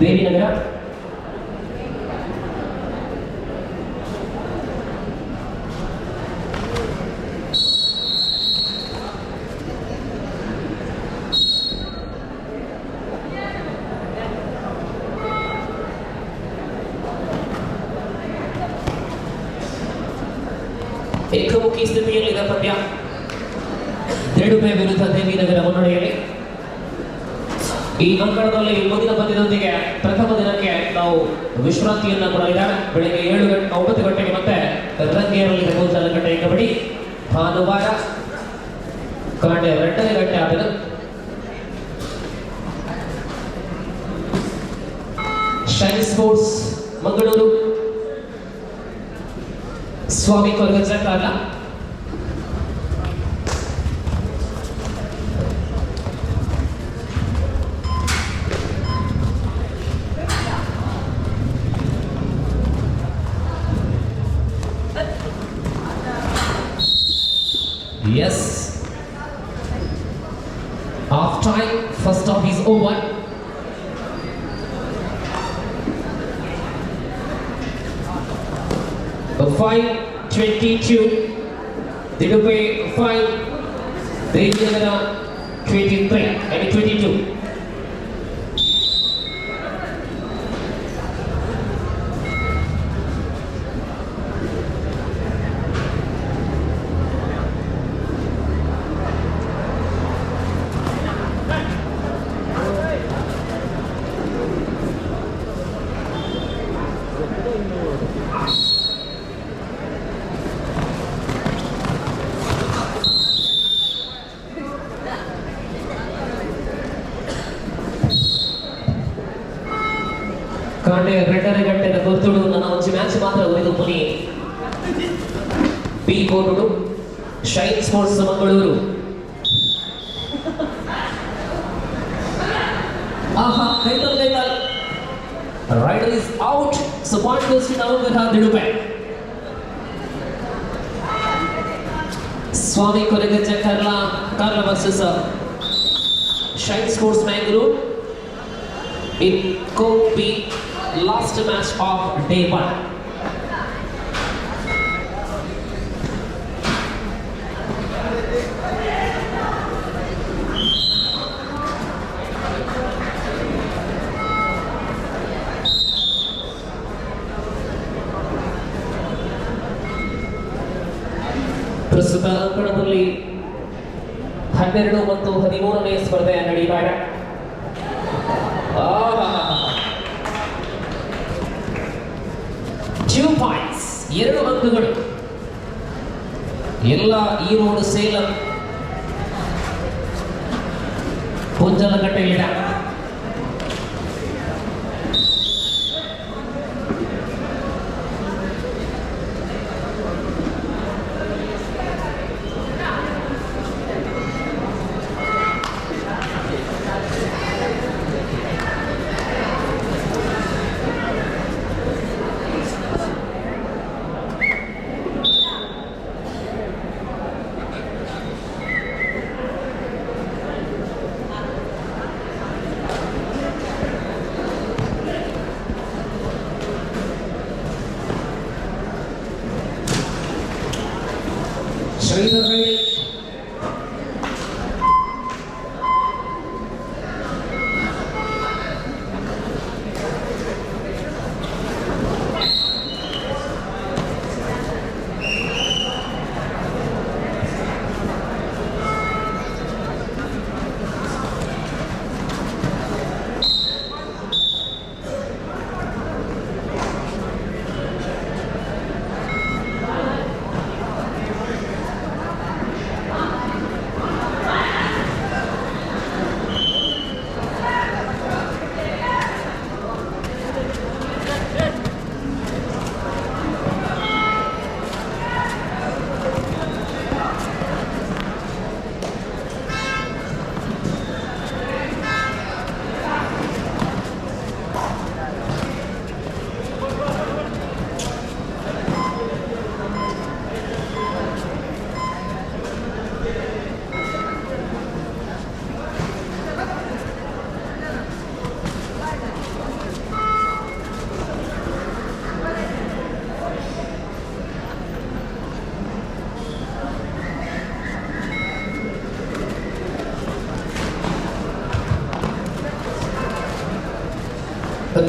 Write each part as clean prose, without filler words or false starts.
ದೇವಿನಗರ. ಏಕಮುಖಿ ಸ್ಥಿತಿಯಲ್ಲಿದ್ದ ಪಂದ್ಯ. ದೇಡುಪೆ ವಿರುದ್ಧ ದೇವಿನಗರ ಮುನ್ನಡೆಯಲ್ಲಿ. ಈ ಅಂಕಣದಲ್ಲಿ ಮುಂದಿನ ಪಂದ್ಯದೊಂದಿಗೆ ಪ್ರಥಮ ದಿನಕ್ಕೆ ನಾವು ವಿಶ್ರಾಂತಿಯನ್ನ ಕೊಡಲಿದ್ದಾರೆ. ಬೆಳಗ್ಗೆ 9 ಗಂಟೆಗೆ ಮತ್ತೆ ರಂಗೇರಲಿದೆ ಗೋಚರಗಟ್ಟೆ ಕಬಡ್ಡಿ. ಭಾನುವಾರ ಕಾಂಡೆ 2 ಗಂಟೆ ಆದರೂ ಶೈನ್ ಸ್ಪೋರ್ಟ್ಸ್ ಮಂಗಳೂರು ಸ್ವಾಮಿ ಕೊರಗಜ್ಜ ಕಾಲ. Yes. Half time. First half is over. A 5-22. Dedupe 5. Devinagara 23 and 22. ಕಾಂಡೆ 2 ಗಂಟೆಯ ಗೊತ್ತುಡು ನನ್ನ ಒಂಚು ಮ್ಯಾಚ್ ಮಾತ್ರ ಉಳಿದು ಪುನಿ ಬಿ ಕೋಟುಡು ಶೈನ್ ಸ್ಪೋರ್ಟ್ಸ್ ಮಂಗಳೂರು. ಆಹಾ, ಕೈತಲ್ raider is out. So point goes to Navagraha Didupe. Swami Koragajja Karla versus Shine Sports Mangaluru. It could be last match of day 1. ಪ್ರಸ್ತುತ ಅಂಕಣದಲ್ಲಿ 12 ಮತ್ತು 13ನೇ ಸ್ಪರ್ಧೆ ನಡೆಯುತ್ತಾ ಇದೆ. 2 points, 2 ಅಂಕಗಳು. ಎಲ್ಲ ಈ ರೋಡ್ ಸೇಲಂ ಪುಂಜಲಗಟ್ಟೆಯಿಲ್ಲ. ಶ್ರೀಧರ್ ರೈಲ್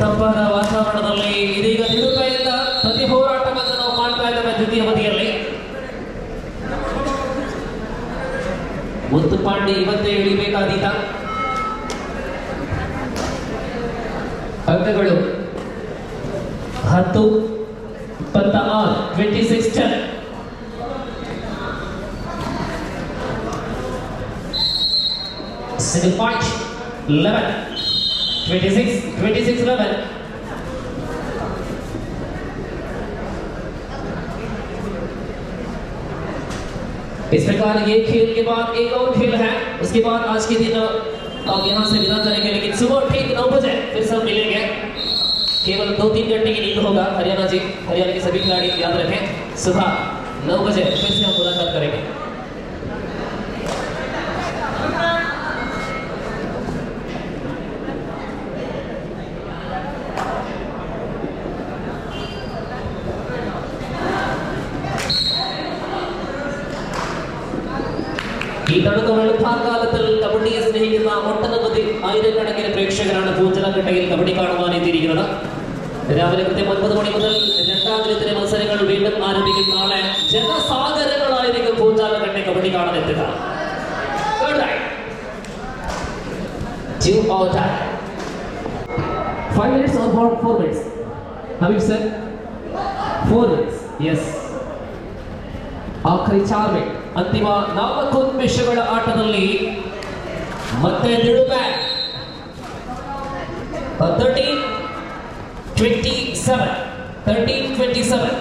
ತಂಪಾದ ವಾತಾವರಣದಲ್ಲಿ ಇದೀಗ ನಿರುಪೆಯಿಂದ ಪ್ರತಿ ಹೋರಾಟವನ್ನು ನಾವು ಮಾಡ್ತಾ ಇದ್ದೇವೆ. ದ್ವಿತೀಯ ಅವಧಿಯಲ್ಲಿ ಮುತ್ತುಪಾಂಡಿ ಇವತ್ತೇ ಇಳಿಬೇಕಾದೀತ. ಅಂಕಗಳು 10-26 26-10. Single point 11 26-11. इस प्रकार ये खेल के बाद एक और खेल है. उसके बाद आज के दिन अब यहाँ से विदा करेंगे, लेकिन सुबह ठीक 9 बजे फिर सब मिलेंगे. केवल 2-3 घंटे की नींद होगा. हरियाणा के सभी खिलाड़ी याद रखें, सुबह 9 बजे फिर से हम मुलाकात करेंगे. ഈ തണുത്ത വെളുപ്പാങ്കാലത്തിൽ കബഡിയെ സ്നേഹിക്കുന്ന ഒട്ടനവധി ആയിരക്കണക്കിന് പ്രേക്ഷകരാണ് പൂഞ്ചലക്കട്ടയിൽ കബഡി കാണുവാൻ എത്തിയിരിക്കുന്നത്. രാവിലെ കൃത്യം 9 മണി മുതൽ രണ്ടാം ദിനത്തിലെ മത്സരങ്ങൾ വീണ്ടും ആരംഭിക്കും. നാളെ ജനസാഗരങ്ങളായിരിക്കും പൂഞ്ചാലക്കട്ടെ കബഡി കാണാൻ എത്തുക. 5 minutes or 4 minutes? Habib sir, 4 minutes. Yes. ಆಖರಿ 4 minute. ಅಂತಿಮ 4 ನಿಮಿಷಗಳ ಆಟದಲ್ಲಿ ಮತ್ತೆ ನಿಡುವೆ 13-27 28-30.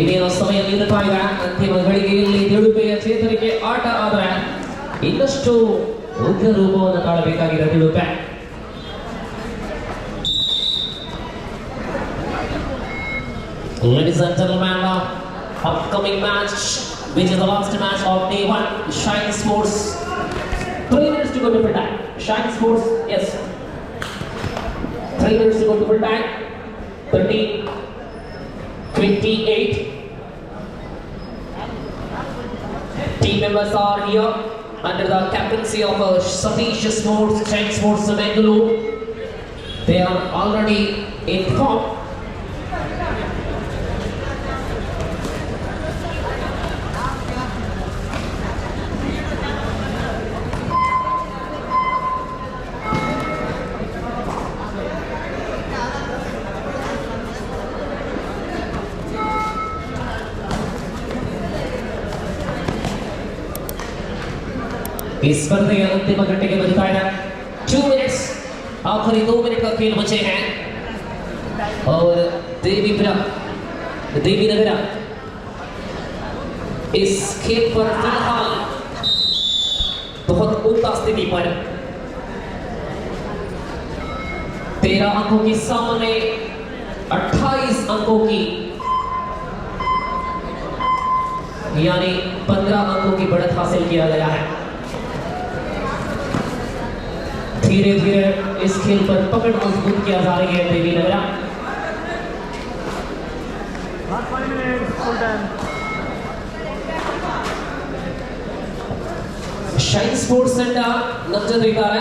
ಇನ್ನೇನು ಸಮಯ ನೀಡುತ್ತಾ ಇದೆ. ಅಂತಿಮ ಗಳಿಗೆಯಲ್ಲಿ ನಿಡುಪೆಯ ಚೇತರಿಕೆ ಆಟ ಆದರೆ ಇನ್ನಷ್ಟು ಉಗ್ರ ರೂಪವನ್ನು ತಾಳಬೇಕಾಗಿದೆ ನಿಡುಪೆ. Ladies and gentlemen, upcoming match, which is the last match of day 1, Shine Sports. 3 minutes to go to full time. Shine Sports, yes. 3 minutes to go to full time. 13-28. Team members are here under the captaincy of Satish Sports, Shine Sports Bengaluru. They are already in form. इस स्पर्धे अंतिम घंटे के बजता है 2 minutes. आखिरी 2 minute का खेल बचे हैं और देवी नगरा इस खेल पर फिलहाल बहुत उल्टा स्थिति पर 13 अंकों के सामने 28 अंकों की यानी 15 अंकों की बढ़त हासिल किया गया है. धीरे धीरे इस खेल पर पकड़ मजबूत किया जा रही है देवी नगरा. ಶೈನ್ ಸ್ಪೋರ್ಟ್ಸ್ ತಂಡ ನಮ್ಮ ಜೊತೆ ಇದ್ದಾರೆ.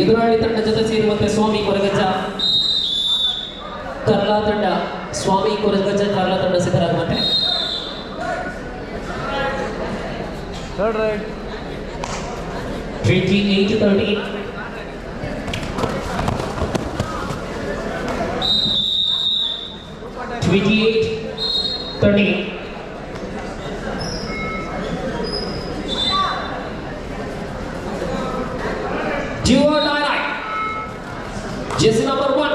ಎದುರಾಳಿ ತಂಡ ಜೊತೆ ಸೇರುವಂತೆ ಸ್ವಾಮಿ ಕೊರಗಜ್ಜ ಕರ್ಲಾ ತಂಡ, ಸ್ವಾಮಿ ಕೊರಗಜ್ಜ ಕರ್ಲಾ ತಂಡ ಸಿದ್ಧರಾಗುವಂತೆ. 28-30. 28-30. Duo Dynamite. Jersey number 1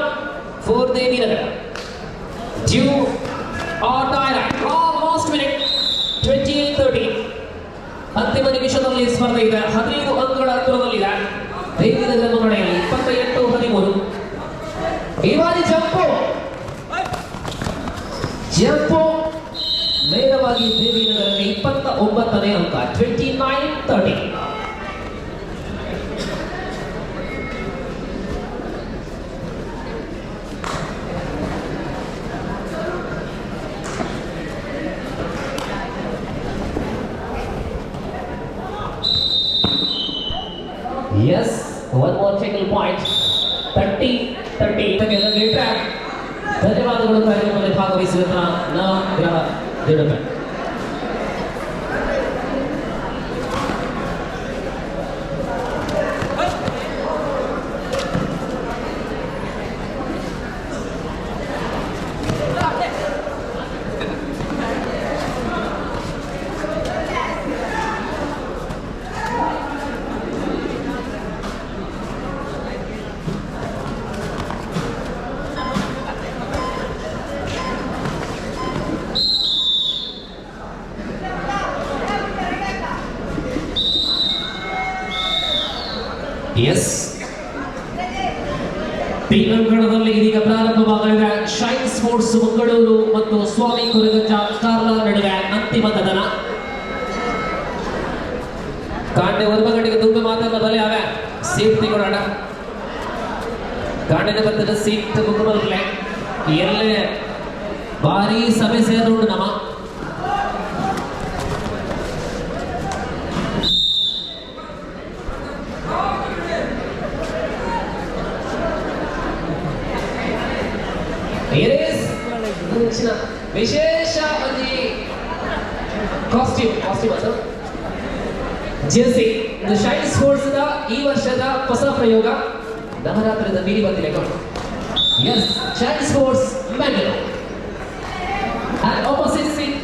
for Devi Nagar. Duo or Dynamite. Last minute. 28-30. ಅಂತಿಮ ನಿಮಿಷದಲ್ಲಿ ಸ್ಪರ್ಧೆ ಇದೆ. 15 ಅಂಕಗಳ ಅಂತರದಲ್ಲಿದೆ ದೇವಿ ನಗರ ಮುನ್ನಡೆಯಲ್ಲಿ 28-13. ಈ ಬಾರಿ ಜಂಪು ನೇರವಾಗಿ ದೇವಿ ನಗರಕ್ಕೆ 29ನೇ ಅಂಕ. 29-30. Yes, one more single point. 30-30. ಧನ್ಯವಾದಗಳು ಕಾರ್ಯಕ್ರಮದಲ್ಲಿ ಭಾಗವಹಿಸಿದ ನಗರ ದಿಡುವೆ. ಎಸ್, ಈ ಅಂಕಣದಲ್ಲಿ ಇದೀಗ ಪ್ರಾರಂಭವಾಗಲಿದೆ ಶೈನ್ ಸ್ಪೋರ್ಟ್ಸ್ ಮಂಗಳೂರು ಮತ್ತು ಸ್ವಾಮಿ ಕುರಿಗಂಜ ಕಾರ್ಲ ನಡುವೆ ಅಂತಿಮ ಕದನ. ಕಾಂಡೆ ಒರ್ಮಗಡಿಗೆ ತುಂಬ ಮಾತನ್ನ ಬಲೆ ಅವೆ ಸೀಟ್ ತಿಗೊಳ್ಳೋಣ. ಕಾಂಡೆನ ಬರ್ತದ ಸೀಟ್ ಮುಗುಮಲ್ಲೆ ಎಲ್ಲೇ ಭಾರಿ ಸಭೆ ಸೇರುಂಡು ನಮ್ಮ ವಿಶೇಷ ಒಂದು ಕಾಸ್ಟ್ಯೂಮ್ ಅದು ಜೆರ್ಸಿ ಶೈನ್ ಸ್ಪೋರ್ಟ್ಸ್ ಈ ವರ್ಷದ ಹೊಸ ಪ್ರಯೋಗ ನವರಾತ್ರಿದ ಮೀರಿ ಬಂದಿದೆ. Yes, Shine Sports Mangalore. And opposite seat